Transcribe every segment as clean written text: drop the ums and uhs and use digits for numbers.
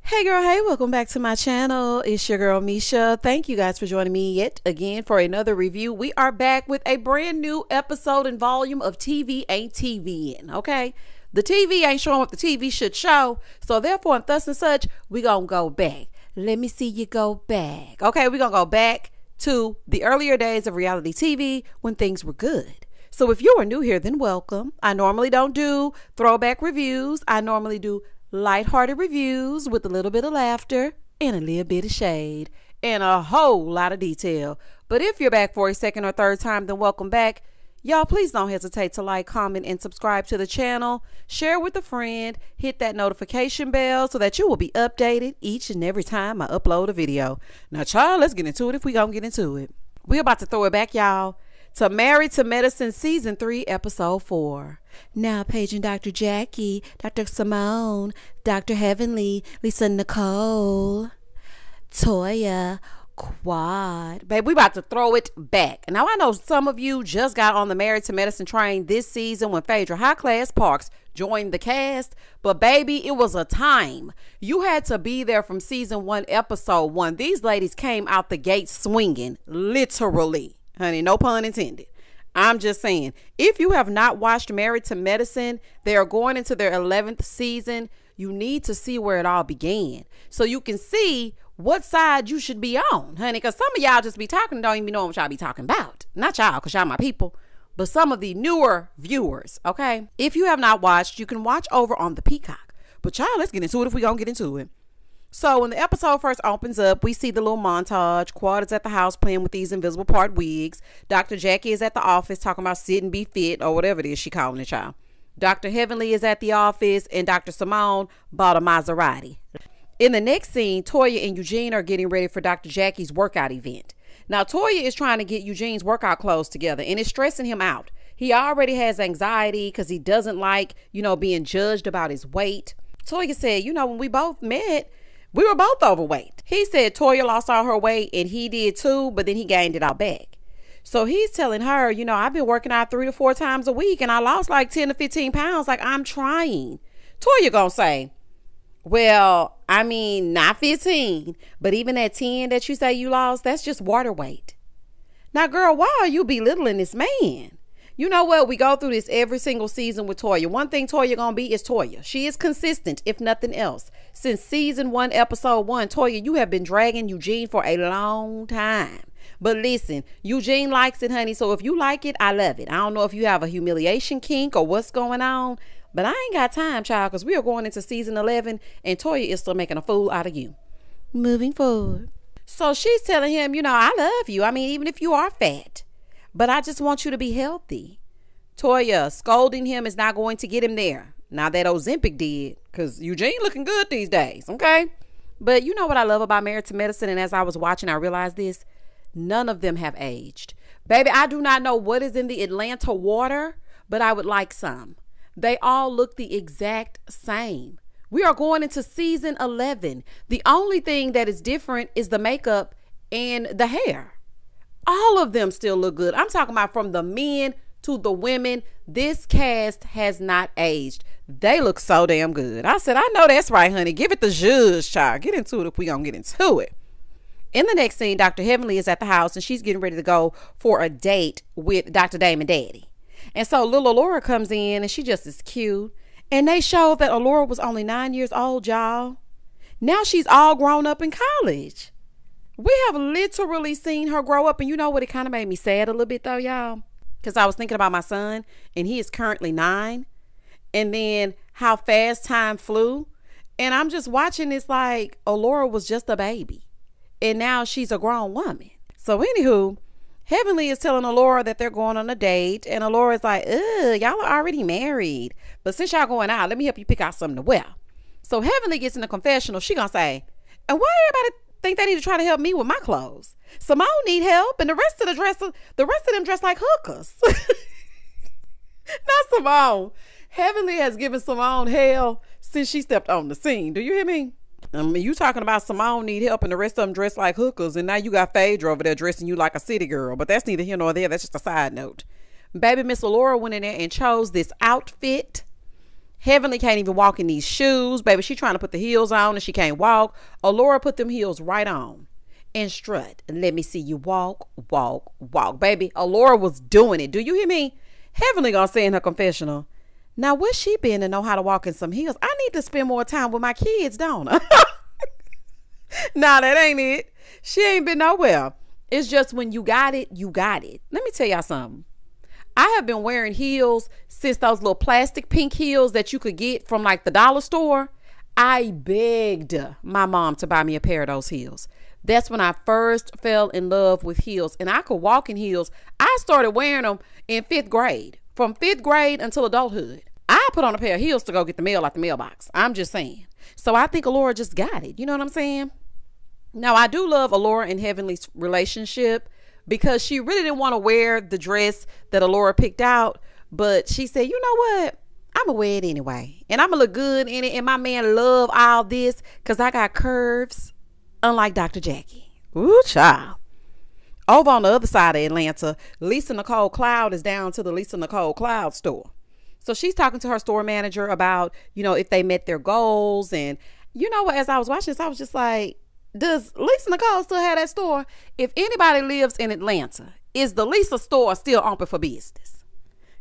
Hey girl, hey, welcome back to my channel. It's your girl Misha. Thank you guys for joining me yet again for another review. We are back with a brand new episode and volume of TV Ain't TVing, okay? The TV ain't showing what the TV should show, so therefore and thus and such, we gonna go back. Let me see you go back. Okay, we gonna go back to the earlier days of reality TV when things were good. So if you are new here, then welcome. I normally don't do throwback reviews. I normally do lighthearted reviews with a little bit of laughter and a little bit of shade and a whole lot of detail. But if you're back for a second or third time, then welcome back. Y'all, please don't hesitate to like, comment, and subscribe to the channel. Share with a friend. Hit that notification bell so that you will be updated each and every time I upload a video. Now, child, let's get into it if we gonna get into it. We're about to throw it back, y'all, to Married to Medicine Season 3, Episode 4. Now paging Dr. Jackie, Dr. Simone, Dr. Heavenly, Lisa Nicole, Toya, Quad. Babe, we about to throw it back. Now, I know some of you just got on the Married to Medicine train this season when Phaedra High Class Parks joined the cast. But baby, it was a time. You had to be there from Season 1, Episode 1. These ladies came out the gate swinging, literally. Honey, no pun intended. I'm just saying, if you have not watched Married to Medicine, they are going into their 11th season. You need to see where it all began so you can see what side you should be on, honey, because some of y'all just be talking, don't even know what y'all be talking about. Not y'all, because y'all my people, but some of the newer viewers, okay? If you have not watched, you can watch over on the Peacock. But y'all, let's get into it if we gonna get into it. So when the episode first opens up, we see the little montage. Quad is at the house playing with these invisible part wigs. Dr. Jackie is at the office talking about sit and be fit or whatever it is she calling it, y'all. Dr. Heavenly is at the office and Dr. Simone bought a Maserati. In the next scene, Toya and Eugene are getting ready for Dr. Jackie's workout event. Now, Toya is trying to get Eugene's workout clothes together and it's stressing him out. He already has anxiety because he doesn't like, being judged about his weight. Toya said, when we both met, we were both overweight. He said Toya lost all her weight and he did too, but then he gained it all back. So he's telling her, I've been working out 3 to 4 times a week and I lost like 10 to 15 pounds. Like, I'm trying. Toya gonna say, well, not 15, but even that 10 that you say you lost, that's just water weight. Now, girl, why are you belittling this man? You know what? We go through this every single season with Toya. One thing Toya gonna be is Toya. She is consistent, if nothing else. Since Season 1, Episode 1, Toya, you have been dragging Eugene for a long time. But listen, Eugene likes it, honey. So if you like it, I love it. I don't know if you have a humiliation kink or what's going on, but I ain't got time, child, because we are going into Season 11 and Toya is still making a fool out of you. Moving forward. So she's telling him, I love you. Even if you are fat. But I just want you to be healthy. Toya, scolding him is not going to get him there. Now that Ozempic did, because Eugene looking good these days, okay? But you know what I love about Married to Medicine, and as I was watching, I realized this. None of them have aged. Baby, I do not know what is in the Atlanta water, but I would like some. They all look the exact same. We are going into Season 11. The only thing that is different is the makeup and the hair. All of them still look good. I'm talking about from the men to the women. This cast has not aged. They look so damn good. I said, I know that's right, honey. Give it the zhuzh, child. Get into it if we gonna get into it. In the next scene, Dr. Heavenly is at the house and she's getting ready to go for a date with Dr. Damon Daddy. And so little Laura comes in and she just is cute. And they showed that Alora was only 9 years old, y'all. Now she's all grown up in college. We have literally seen her grow up. And you know what? It kind of made me sad a little bit though, y'all. Because I was thinking about my son and he is currently 9. And then how fast time flew. And I'm just watching this like Alora was just a baby. And now she's a grown woman. So anywho, Heavenly is telling Alora that they're going on a date. And Alora is like, ugh, y'all are already married. But since y'all going out, let me help you pick out something to wear. So Heavenly gets in the confessional. She gonna say, and why everybody think they need to try to help me with my clothes? Simone need help, and the rest of them dress like hookers. Not Simone. Heavenly has given Simone hell since she stepped on the scene. Do you hear me? You talking about Simone need help and the rest of them dress like hookers, and now you got Phaedra over there dressing you like a city girl. But that's neither here nor there. That's just a side note. Baby Miss Laura went in there and chose this outfit. Heavenly can't even walk in these shoes. Baby, she trying to put the heels on and she can't walk. Allura put them heels right on and strut. And let me see you walk, walk, walk. Baby, Allura was doing it. Do you hear me? Heavenly gonna say in her confessional, now where's she been to know how to walk in some heels? I need to spend more time with my kids, don't I? Nah, that ain't it. She ain't been nowhere. It's just when you got it, you got it. Let me tell y'all something. I have been wearing heels since those little plastic pink heels that you could get from like the dollar store. I begged my mom to buy me a pair of those heels. That's when I first fell in love with heels, and I could walk in heels. I started wearing them in 5th grade. From 5th grade until adulthood. I put on a pair of heels to go get the mail out the mailbox. I'm just saying. So I think Allura just got it. You know what I'm saying? Now, I do love Allura and Heavenly's relationship because she really didn't want to wear the dress that Allura picked out. But she said, you know what? I'm going to wear it anyway. And I'm going to look good in it. And my man love all this because I got curves, unlike Dr. Jackie. Ooh, child. Over on the other side of Atlanta, Lisa Nicole Cloud is down to the Lisa Nicole Cloud store. So she's talking to her store manager about, you know, if they met their goals. And you know what, as I was watching this, I was just like, does Lisa Nicole still have that store? If anybody lives in Atlanta, is the Lisa store still open for business?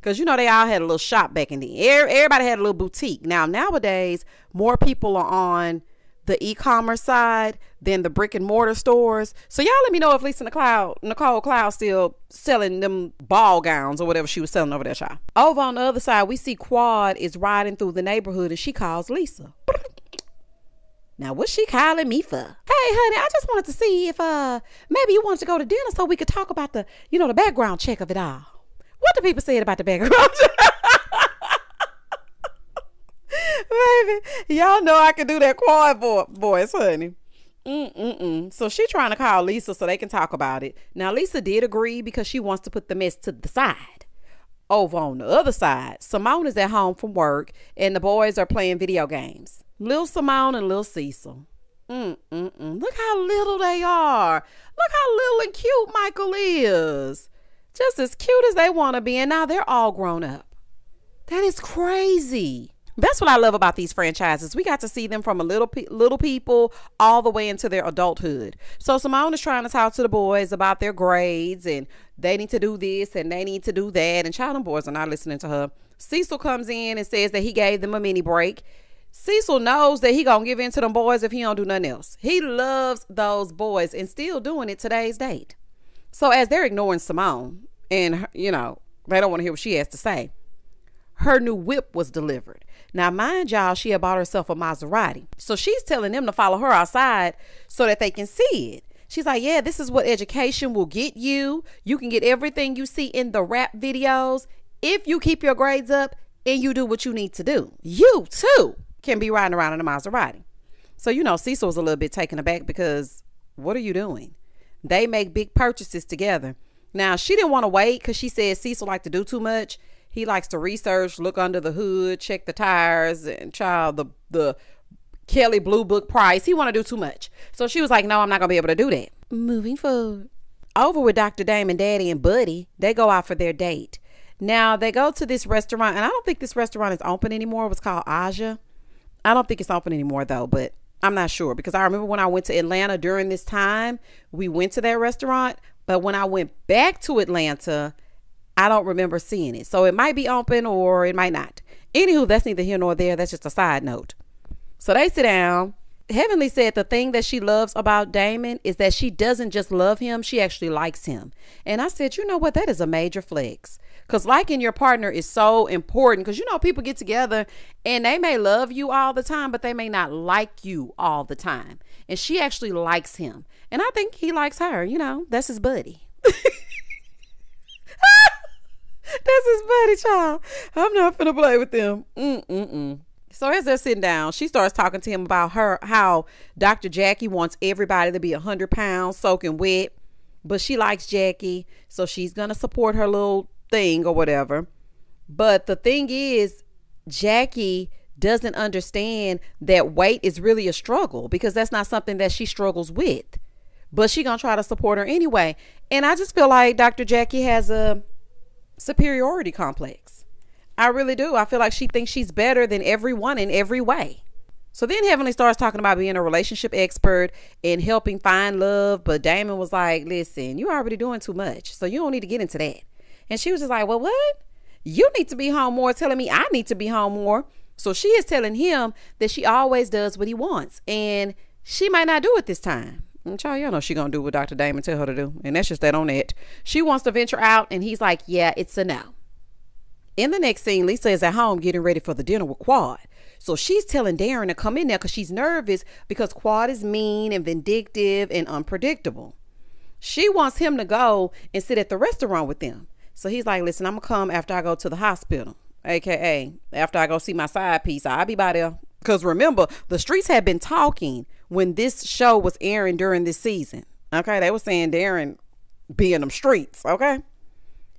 Because, you know, they all had a little shop back in the air. Everybody had a little boutique. Now, nowadays, more people are on the e-commerce side than the brick and mortar stores. So y'all let me know if Lisa Nicole Cloud still selling them ball gowns or whatever she was selling over there, y'all. Over on the other side, we see Quad is riding through the neighborhood and she calls Lisa. Now, what's she calling me for? Hey, honey, I just wanted to see if maybe you wanted to go to dinner so we could talk about the, you know, the background check of it all. What do people say about the background check? Baby, y'all know I can do that Quad voice, honey. So she trying to call Lisa so they can talk about it. Now, Lisa did agree because she wants to put the mess to the side. Over on the other side, Simone is at home from work and the boys are playing video games. Lil Simone and Lil Cecil. Look how little they are. Look how little and cute Michael is. Just as cute as they want to be. And now they're all grown up. That is crazy. That's what I love about these franchises. We got to see them from a little people all the way into their adulthood. So Simone is trying to talk to the boys about their grades and they need to do this and they need to do that. And child and boys are not listening to her. Cecil comes in and says that he gave them a mini break. Cecil knows that he gonna give in to them boys if he don't do nothing else. He loves those boys and still doing it today's date. So as they're ignoring Simone and, you know, they don't want to hear what she has to say, her new whip was delivered. Now, mind y'all, she had bought herself a Maserati. So she's telling them to follow her outside so that they can see it. She's like, yeah, this is what education will get you. You can get everything you see in the rap videos if you keep your grades up and you do what you need to do. You, too, can be riding around in a Maserati. So, you know, Cecil was a little bit taken aback because what are you doing? They make big purchases together. Now, she didn't want to wait because she said Cecil liked to do too much. He likes to research, look under the hood, check the tires, and child, the Kelly Blue Book price. He want to do too much. So she was like, no, I'm not going to be able to do that. Moving forward. Over with Dr. Damon, Daddy, and Buddy. They go out for their date. Now, they go to this restaurant, and I don't think this restaurant is open anymore. It was called Aja. I don't think it's open anymore, though, but I'm not sure. Because I remember when I went to Atlanta during this time, we went to that restaurant. But when I went back to Atlanta, I don't remember seeing it. So it might be open or it might not. Anywho, that's neither here nor there. That's just a side note. So they sit down. Heavenly said the thing that she loves about Damon is that she doesn't just love him. She actually likes him. And I said, you know what? That is a major flex. Because liking your partner is so important. Because, you know, people get together and they may love you all the time, but they may not like you all the time. And she actually likes him. And I think he likes her. You know, that's his buddy. That's his buddy, child. I'm not finna play with them. So as they're sitting down, she starts talking to him about how Dr. Jackie wants everybody to be 100 pounds soaking wet, but she likes Jackie, so she's gonna support her little thing or whatever. But the thing is, Jackie doesn't understand that weight is really a struggle because that's not something that she struggles with. But she gonna try to support her anyway. And I just feel like Dr. Jackie has a superiority complex. I really do. I feel like she thinks she's better than everyone in every way. So then Heavenly starts talking about being a relationship expert and helping find love. But Damon was like, listen, you're already doing too much, so you don't need to get into that. And she was just like, well, what? You need to be home more, telling me I need to be home more. So she is telling him that she always does what he wants. And she might not do it this time. And y'all know she gonna do what Dr. Damon tell her to do. And that's just that on that. She wants to venture out, and he's like, yeah, it's a no. In the next scene, Lisa is at home getting ready for the dinner with Quad. So she's telling Darren to come in there because she's nervous because Quad is mean and vindictive and unpredictable. She wants him to go and sit at the restaurant with them. So he's like, listen, I'm gonna come after I go to the hospital, aka after I go see my side piece. I'll be by there. Because remember, the streets had been talking when this show was airing during this season. Okay, they were saying Darren be in them streets. Okay.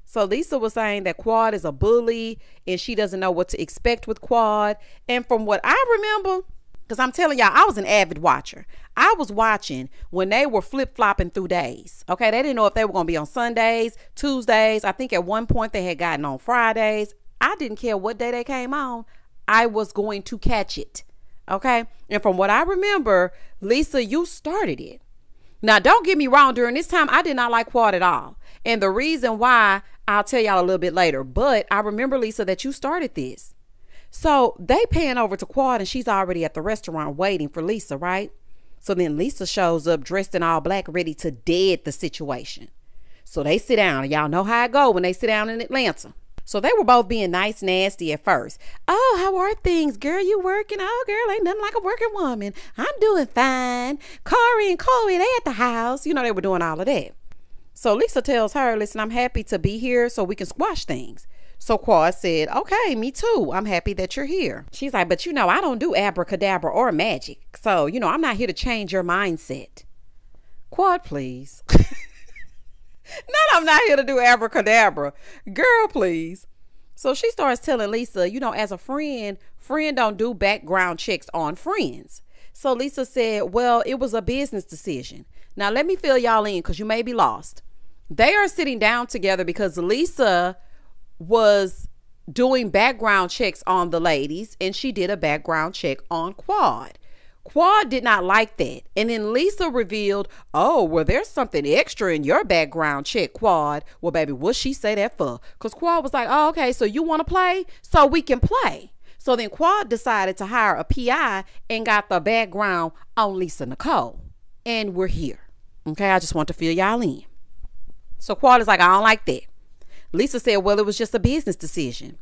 So Lisa was saying that Quad is a bully and she doesn't know what to expect with Quad. And from what I remember, because I'm telling y'all, I was an avid watcher. I was watching when they were flip-flopping through days. Okay, they didn't know if they were going to be on Sundays, Tuesdays. I think at one point they had gotten on Fridays. I didn't care what day they came on. I was going to catch it. Okay, and from what I remember, Lisa, you started it. Now, don't get me wrong. During this time, I did not like Quad at all. And the reason why, I'll tell y'all a little bit later. But I remember, Lisa, that you started this. So they pan over to Quad and she's already at the restaurant waiting for Lisa, right? So then Lisa shows up dressed in all black, ready to dead the situation. So they sit down. Y'all know how it go when they sit down in Atlanta. So they were both being nice, nasty at first. Oh, how are things? Girl, you working? Oh, girl, ain't nothing like a working woman. I'm doing fine. Corey and Chloe, they at the house. You know, they were doing all of that. So Lisa tells her, listen, I'm happy to be here so we can squash things. So Quad said, okay, me too. I'm happy that you're here. She's like, but you know, I don't do abracadabra or magic. So, you know, I'm not here to change your mindset. Quad, please. Not I'm not here to do abracadabra. Girl, please. So she starts telling Lisa, you know, as a friend don't do background checks on friends. So Lisa said, well, it was a business decision. Now, let me fill y'all in because you may be lost. They are sitting down together because Lisa was doing background checks on the ladies and she did a background check on Quad. Quad did not like that. And then Lisa revealed, oh, well, there's something extra in your background check, Quad. Well, baby, what she say that for? Because Quad was like, oh, okay, so you want to play? So we can play. So then Quad decided to hire a PI and got the background on Lisa Nicole. And we're here. Okay, I just want to fill y'all in. So Quad is like, I don't like that. Lisa said, well, it was just a business decision.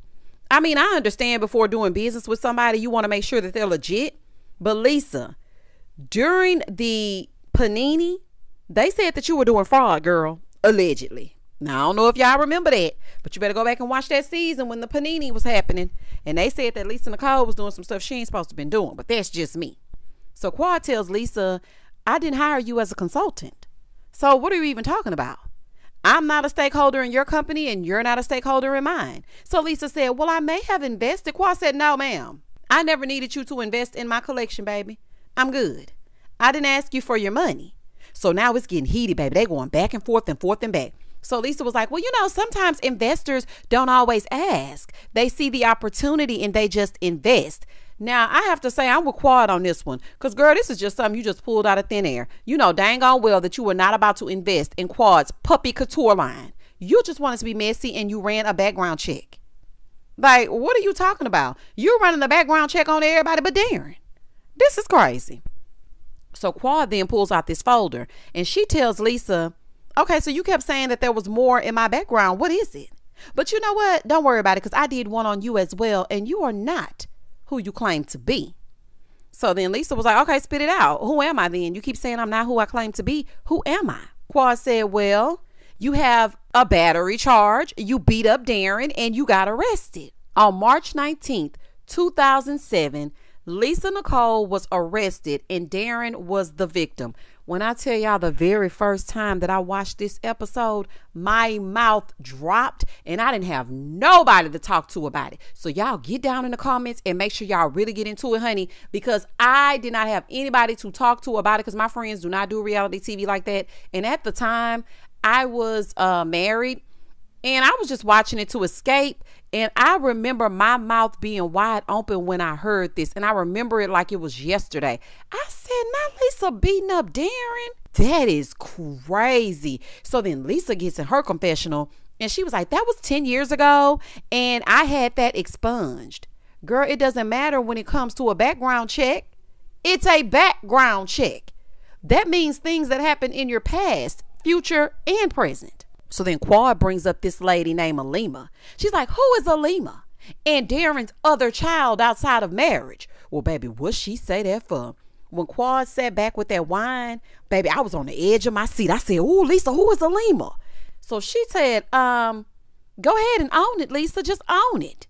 I mean, I understand before doing business with somebody, you want to make sure that they're legit. But Lisa, during the panini, they said that you were doing fraud, girl, allegedly. Now, I don't know if y'all remember that, but you better go back and watch that season when the panini was happening. And they said that Lisa Nicole was doing some stuff she ain't supposed to have been doing, but that's just me. So Quad tells Lisa, I didn't hire you as a consultant. So what are you even talking about? I'm not a stakeholder in your company and you're not a stakeholder in mine. So Lisa said, well, I may have invested. Quad said, no, ma'am. I never needed you to invest in my collection, baby. I'm good. I didn't ask you for your money. So now it's getting heated, baby. They going back and forth and back. So Lisa was like, well, you know, sometimes investors don't always ask. They see the opportunity and they just invest. Now, I have to say I'm with Quad on this one because, girl, this is just something you just pulled out of thin air. You know dang on well that you were not about to invest in Quad's puppy couture line. You just wanted to be messy and you ran a background check. Like, what are you talking about? You're running the background check on everybody but Darren. This is crazy. So Quad then pulls out this folder and she tells Lisa, okay, so you kept saying that there was more in my background. What is it? But you know what? Don't worry about it because I did one on you as well. And you are not who you claim to be. So then Lisa was like, okay, spit it out. Who am I then? You keep saying I'm not who I claim to be. Who am I? Quad said, well, you have a battery charge, you beat up Darren, and you got arrested. On March 19th, 2007, Lisa Nicole was arrested and Darren was the victim. When I tell y'all the very first time that I watched this episode, my mouth dropped and I didn't have nobody to talk to about it. So y'all get down in the comments and make sure y'all really get into it, honey, because I did not have anybody to talk to about it because my friends do not do reality TV like that. And at the time, I was married And I was just watching it to escape. And I remember my mouth being wide open when I heard this. And I remember it like it was yesterday. I said, not Lisa beating up Darren. That is crazy. So then Lisa gets in her confessional and she was like, that was 10 years ago. And I had that expunged. Girl, it doesn't matter when it comes to a background check. It's a background check. That means things that happen in your past, future, and present. So then Quad brings up this lady named Alima. She's like, who is Alima? And Darren's other child outside of marriage. Well, baby, what she say that for? When Quad sat back with that wine, baby, I was on the edge of my seat. I said, oh, Lisa, who is Alima? So she said, go ahead and own it, Lisa. Just own it.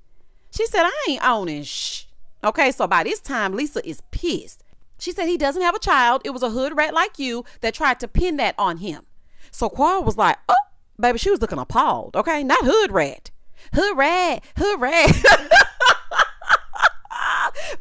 She said, I ain't owning shh. Okay, so by this time, Lisa is pissed. She said he doesn't have a child. It was a hood rat like you that tried to pin that on him. So Quad was like, oh, baby, she was looking appalled. Okay, not hood rat. Hood rat. Hood rat.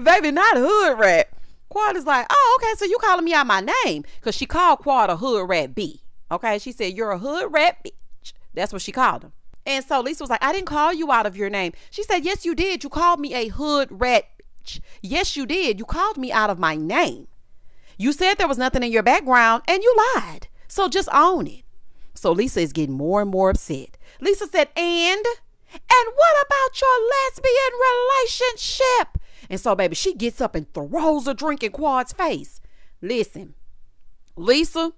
Baby, not hood rat. Quad is like, oh, okay, so you calling me out my name. Because she called Quad a hood rat B. Okay, she said, you're a hood rat bitch. That's what she called him. And so Lisa was like, I didn't call you out of your name. She said, yes, you did. You called me a hood rat bitch. Yes, you did. You called me out of my name. You said there was nothing in your background and you lied. So just own it. So Lisa is getting more and more upset. Lisa said, and what about your lesbian relationship? And so, baby, she gets up and throws a drink in Quad's face. Listen, Lisa,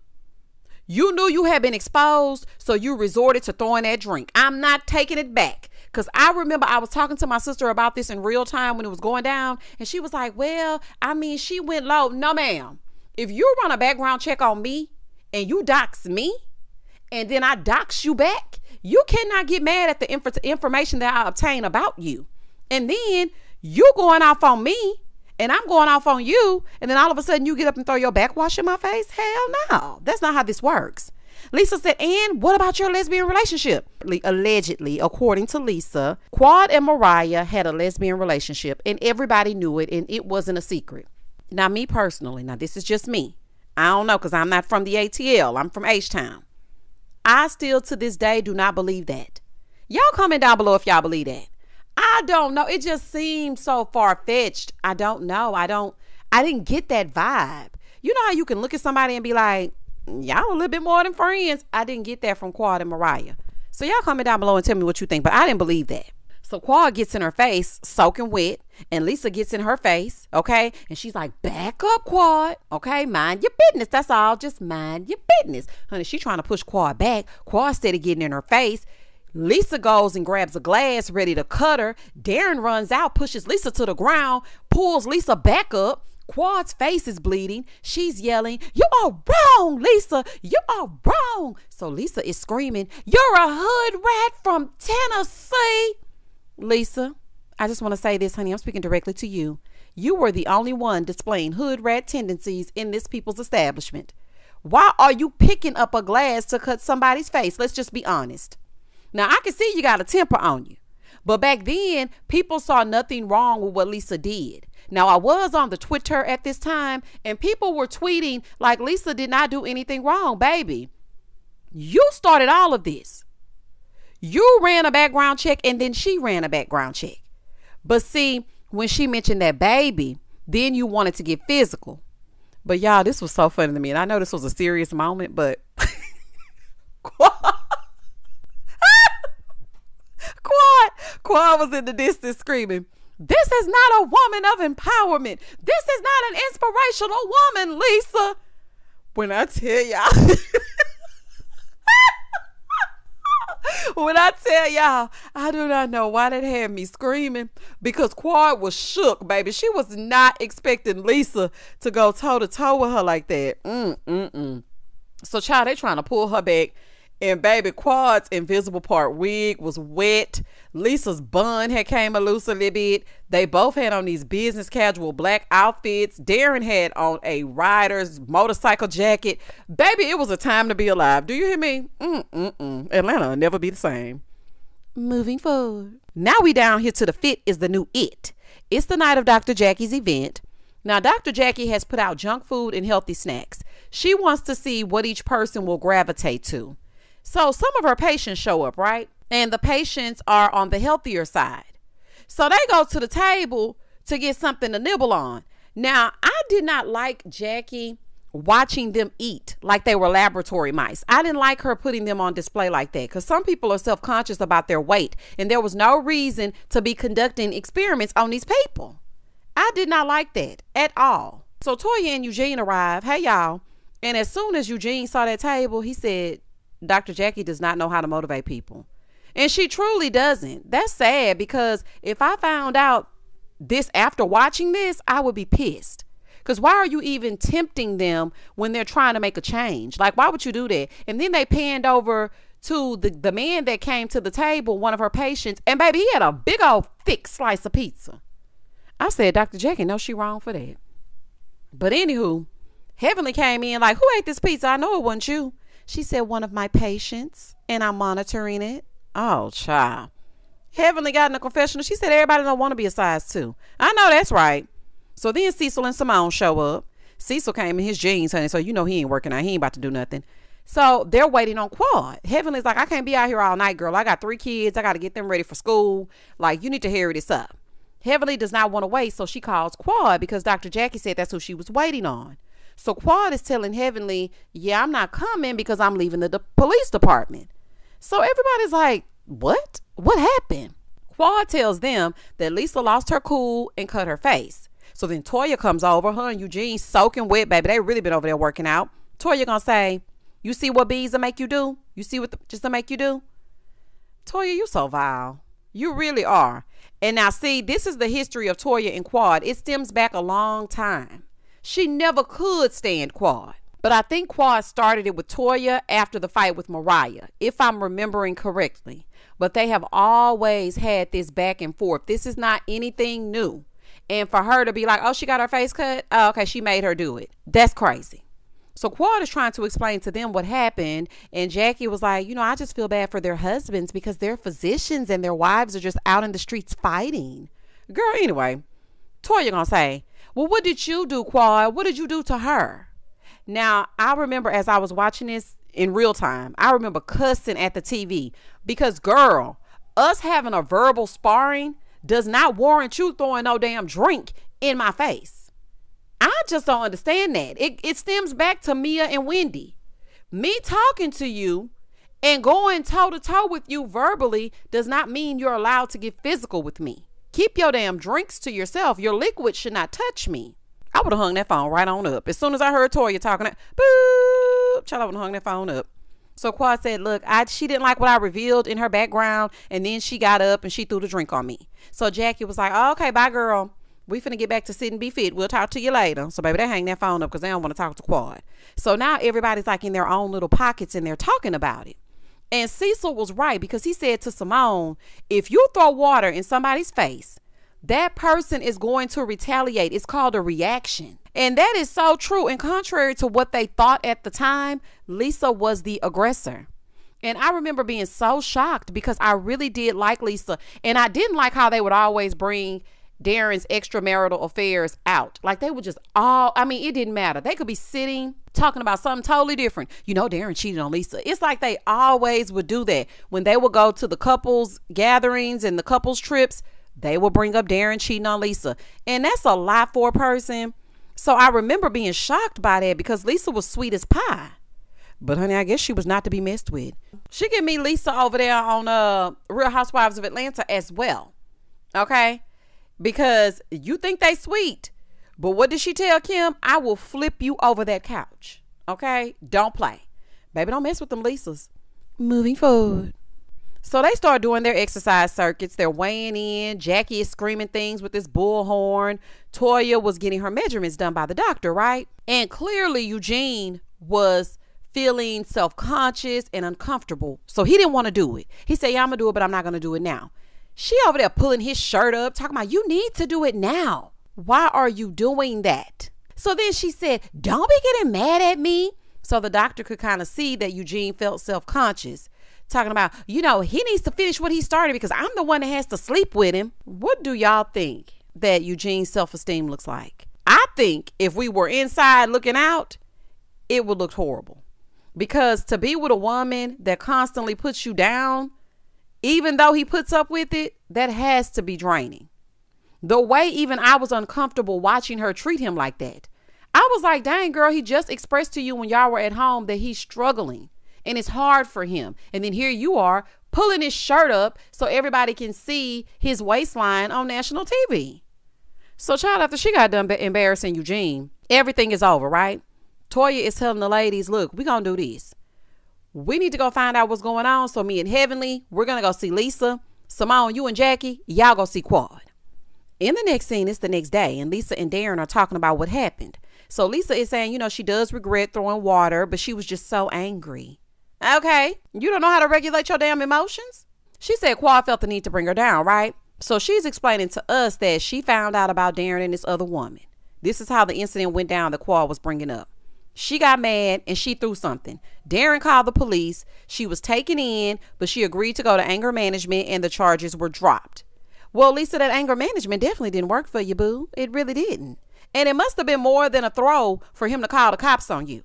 you knew you had been exposed, so you resorted to throwing that drink. I'm not taking it back. Because I remember I was talking to my sister about this in real time when it was going down. And she was like, well, I mean, she went low. No, ma'am. If you run a background check on me and you dox me and then I dox you back, you cannot get mad at the information that I obtain about you. And then you going off on me and I'm going off on you. And then all of a sudden you get up and throw your backwash in my face. Hell no. That's not how this works. Lisa said, and what about your lesbian relationship? Allegedly, according to Lisa, Quad and Mariah had a lesbian relationship and everybody knew it and it wasn't a secret. Now, me personally, now this is just me. I don't know because I'm not from the ATL. I'm from H-Town. I still to this day do not believe that. Y'all comment down below if y'all believe that. I don't know. It just seems so far-fetched. I don't know. I didn't get that vibe. You know how you can look at somebody and be like, y'all a little bit more than friends. I didn't get that from Quad and Mariah. So y'all comment down below and tell me what you think. But I didn't believe that. So Quad gets in her face, soaking wet. And Lisa gets in her face, okay? And she's like, back up, Quad. Okay, mind your business. That's all. Just mind your business. Honey, she trying to push Quad back. Quad steady getting in her face. Lisa goes and grabs a glass, ready to cut her. Darren runs out, pushes Lisa to the ground, pulls Lisa back up. Quad's face is bleeding. She's yelling, you are wrong, Lisa. You are wrong. So Lisa is screaming, you're a hood rat from Tennessee. Lisa, I just want to say this, honey. I'm speaking directly to you. You were the only one displaying hood rat tendencies in this people's establishment. Why are you picking up a glass to cut somebody's face? Let's just be honest. Now, I can see you got a temper on you. But back then, people saw nothing wrong with what Lisa did. Now, I was on the Twitter at this time, and people were tweeting like Lisa did not do anything wrong, baby. You started all of this. You ran a background check, and then she ran a background check. But see, when she mentioned that baby, then you wanted to get physical. But y'all, this was so funny to me. And I know this was a serious moment, but Quad was in the distance screaming, this is not a woman of empowerment. This is not an inspirational woman, Lisa. When I tell y'all, I do not know why that had me screaming, because Quad was shook, baby. She was not expecting Lisa to go toe to toe with her like that. So child, they trying to pull her back. And baby, Quad's invisible part wig was wet. Lisa's bun had came loose a little bit. They both had on these business casual black outfits. Darren had on a rider's motorcycle jacket. Baby, it was a time to be alive. Do you hear me? Atlanta will never be the same. Moving forward. Now we down here to the fit is the new it. It's the night of Dr. Jackie's event. Now, Dr. Jackie has put out junk food and healthy snacks. She wants to see what each person will gravitate to. So some of her patients show up, right? and the patients are on the healthier side. So they go to the table to get something to nibble on. Now, I did not like Jackie watching them eat like they were laboratory mice. I didn't like her putting them on display like that, because some people are self-conscious about their weight, and there was no reason to be conducting experiments on these people. I did not like that at all. So Toya and Eugene arrived. Hey, y'all. And as soon as Eugene saw that table, he said, Dr. Jackie does not know how to motivate people. And she truly doesn't. That's sad, because if I found out this after watching this, I would be pissed. Because why are you even tempting them when they're trying to make a change? Like, why would you do that? And then they panned over to the man that came to the table, one of her patients, and baby, he had a big old thick slice of pizza. I said, Dr. Jackie, no, she wrong for that. But anywho, Heavenly came in like, who ate this pizza? I know it wasn't you. She said, one of my patients, and I'm monitoring it. Oh, child. Heavenly got in the confessional. She said, everybody don't want to be a size 2. I know that's right. So then Cecil and Simone show up. Cecil came in his jeans, honey, so you know he ain't working out. He ain't about to do nothing. So they're waiting on Quad. Heavenly's like, I can't be out here all night, girl. I got 3 kids. I got to get them ready for school. Like, you need to hurry this up. Heavenly does not want to wait, so she calls Quad because Dr. Jackie said that's who she was waiting on. So Quad is telling Heavenly, yeah, I'm not coming because I'm leaving the police department. So everybody's like, what? What happened? Quad tells them that Lisa lost her cool and cut her face. So then Toya comes over, her and Eugene soaking wet, baby. They really been over there working out. Toya gonna say, you see what bees will make you do? You see what just to make you do? Toya, you so vile. You really are. And now see, this is the history of Toya and Quad. It stems back a long time. She never could stand Quad. But I think Quad started it with Toya after the fight with Mariah, if I'm remembering correctly. But they have always had this back and forth. This is not anything new. And for her to be like, oh, she got her face cut. Oh, okay, she made her do it. That's crazy. So Quad is trying to explain to them what happened. And Jackie was like, you know, I just feel bad for their husbands because they're physicians and their wives are just out in the streets fighting. Girl, anyway, Toya gonna say, well, what did you do, Quad? What did you do to her? Now, I remember as I was watching this in real time, I remember cussing at the TV because, girl, us having a verbal sparring does not warrant you throwing no damn drink in my face. I just don't understand that. It stems back to Mia and Wendy. Me talking to you and going toe to toe with you verbally does not mean you're allowed to get physical with me. Keep your damn drinks to yourself. Your liquid should not touch me. I would have hung that phone right on up. As soon as I heard Toya talking, boop, child, I would have hung that phone up. So Quad said, look, she didn't like what I revealed in her background. And then she got up and she threw the drink on me. So Jackie was like, oh, okay, bye, girl. We finna get back to sit and be fit. We'll talk to you later. So baby, they hang that phone up because they don't want to talk to Quad. So now everybody's like in their own little pockets and they're talking about it. And Cecil was right because he said to Simone, if you throw water in somebody's face, that person is going to retaliate. It's called a reaction. And that is so true. And contrary to what they thought at the time, Lisa was the aggressor. And I remember being so shocked because I really did like Lisa. And I didn't like how they would always bring Darren's extramarital affairs out. Like they would just it didn't matter. They could be sitting talking about something totally different. You know, Darren cheated on Lisa. It's like they always would do that. When they would go to the couples gatherings and the couples trips, they will bring up Darren cheating on Lisa. And that's a lot for a person. So I remember being shocked by that because Lisa was sweet as pie. But honey, I guess she was not to be messed with. She can meet Lisa over there on Real Housewives of Atlanta as well. Okay? Because you think they sweet. But what did she tell Kim? I will flip you over that couch. Okay? Don't play. Baby, don't mess with them Lisas. Moving forward. So they start doing their exercise circuits. They're weighing in. Jackie is screaming things with this bullhorn. Toya was getting her measurements done by the doctor, right? And clearly Eugene was feeling self-conscious and uncomfortable. So he didn't want to do it. He said, yeah, I'm going to do it, but I'm not going to do it now. She over there pulling his shirt up, talking about, you need to do it now. Why are you doing that? So then she said, don't be getting mad at me. So the doctor could kind of see that Eugene felt self-conscious. Talking about, you know, he needs to finish what he started because I'm the one that has to sleep with him. What do y'all think that Eugene's self-esteem looks like? I think if we were inside looking out, it would look horrible. Because to be with a woman that constantly puts you down even though he puts up with it, that has to be draining. The way even I was uncomfortable watching her treat him like that. I was like, dang, girl, he just expressed to you when y'all were at home that he's struggling and it's hard for him. And then here you are pulling his shirt up so everybody can see his waistline on national TV. So, child, after she got done embarrassing Eugene, everything is over, right? Toya is telling the ladies, look, we're going to do this. We need to go find out what's going on. So me and Heavenly, we're going to go see Lisa. Simone, you and Jackie, y'all go see Quad. In the next scene, it's the next day, and Lisa and Darren are talking about what happened. So Lisa is saying, you know, she does regret throwing water, but she was just so angry. Okay, you don't know how to regulate your damn emotions? She said Quad felt the need to bring her down, right? So she's explaining to us that she found out about Darren and this other woman. This is how the incident went down that Quad was bringing up. She got mad and she threw something. Darren called the police. She was taken in, but she agreed to go to anger management and the charges were dropped. Well, Lisa, that anger management definitely didn't work for you, boo. It really didn't. And it must have been more than a throw for him to call the cops on you.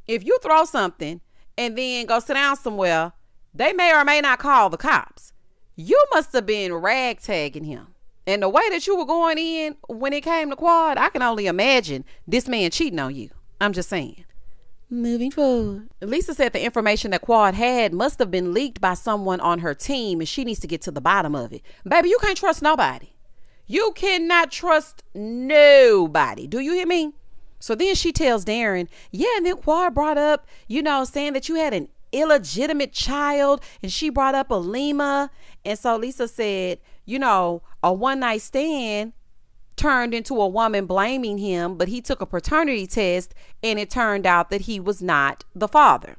If you throw something and then go sit down somewhere, they may or may not call the cops. You must have been ragtagging him. And the way that you were going in when it came to Quad, I can only imagine this man cheating on you. I'm just saying. Moving forward. Lisa said the information that Quad had must have been leaked by someone on her team and she needs to get to the bottom of it. Baby, you can't trust nobody. You cannot trust nobody. Do you hear me? So then she tells Darren, yeah, and then Quad brought up, you know, saying that you had an illegitimate child and she brought up Alima. And so Lisa said, you know, a one-night stand turned into a woman blaming him, but he took a paternity test and it turned out that he was not the father.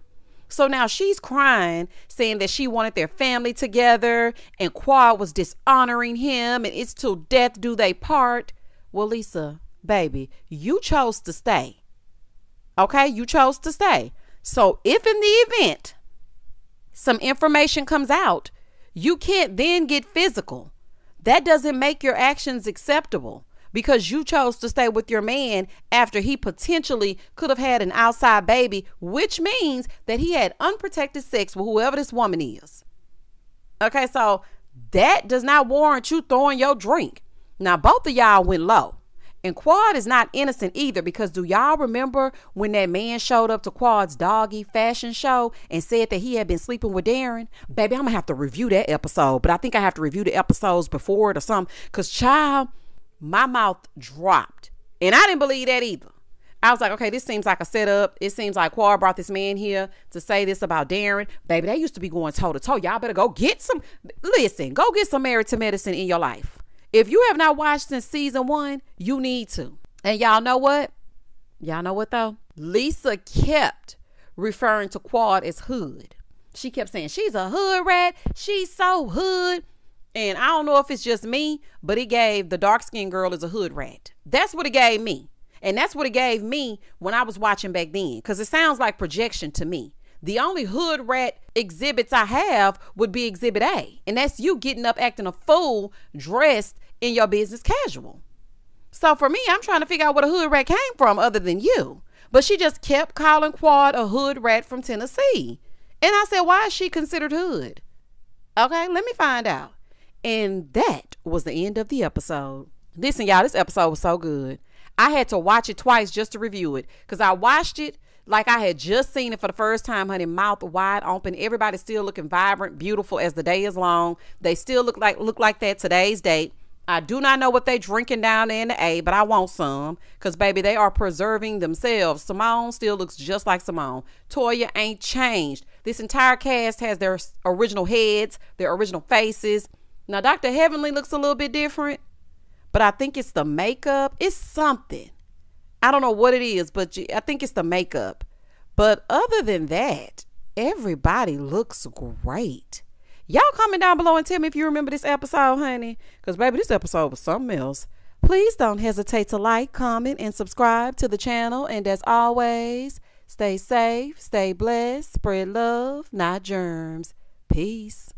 So now she's crying, saying that she wanted their family together and Quad was dishonoring him and it's till death do they part. Well, Lisa, baby, you chose to stay. Okay, you chose to stay. So if in the event some information comes out, you can't then get physical. That doesn't make your actions acceptable because you chose to stay with your man after he potentially could have had an outside baby, which means that he had unprotected sex with whoever this woman is. Okay, so that does not warrant you throwing your drink. Now, both of y'all went low. And Quad is not innocent either because do y'all remember when that man showed up to Quad's doggy fashion show and said that he had been sleeping with Darren? Baby, I'm going to have to review that episode, but I think I have to review the episodes before it or something because, child, my mouth dropped. And I didn't believe that either. I was like, okay, this seems like a setup. It seems like Quad brought this man here to say this about Darren. Baby, they used to be going toe to toe. Y'all better go get some, listen, go get some Married to Medicine in your life. If you have not watched since season 1, you need to. And y'all know what? Y'all know what though? Lisa kept referring to Quad as hood. She kept saying, she's a hood rat. She's so hood. And I don't know if it's just me, but it gave the dark-skinned girl as a hood rat. That's what it gave me. And that's what it gave me when I was watching back then. Because it sounds like projection to me. The only hood rat exhibits I have would be exhibit A. And that's you getting up acting a fool dressed in your business casual. So for me, I'm trying to figure out where the hood rat came from other than you. But she just kept calling Quad a hood rat from Tennessee. And I said, why is she considered hood? Okay, let me find out. And that was the end of the episode. Listen, y'all, this episode was so good. I had to watch it twice just to review it because I watched it like I had just seen it for the first time, honey, mouth wide open. Everybody's still looking vibrant, beautiful as the day is long. They still look like that today's date. I do not know what they drinking down there in the A, but I want some because, baby, they are preserving themselves. Simone still looks just like Simone. Toya ain't changed. This entire cast has their original heads, their original faces. Now, Dr. Heavenly looks a little bit different, but I think it's the makeup. It's something. I don't know what it is, but I think it's the makeup. But other than that, everybody looks great. Y'all comment down below and tell me if you remember this episode, honey. Because, baby, this episode was something else. Please don't hesitate to like, comment, and subscribe to the channel. And as always, stay safe, stay blessed, spread love, not germs. Peace.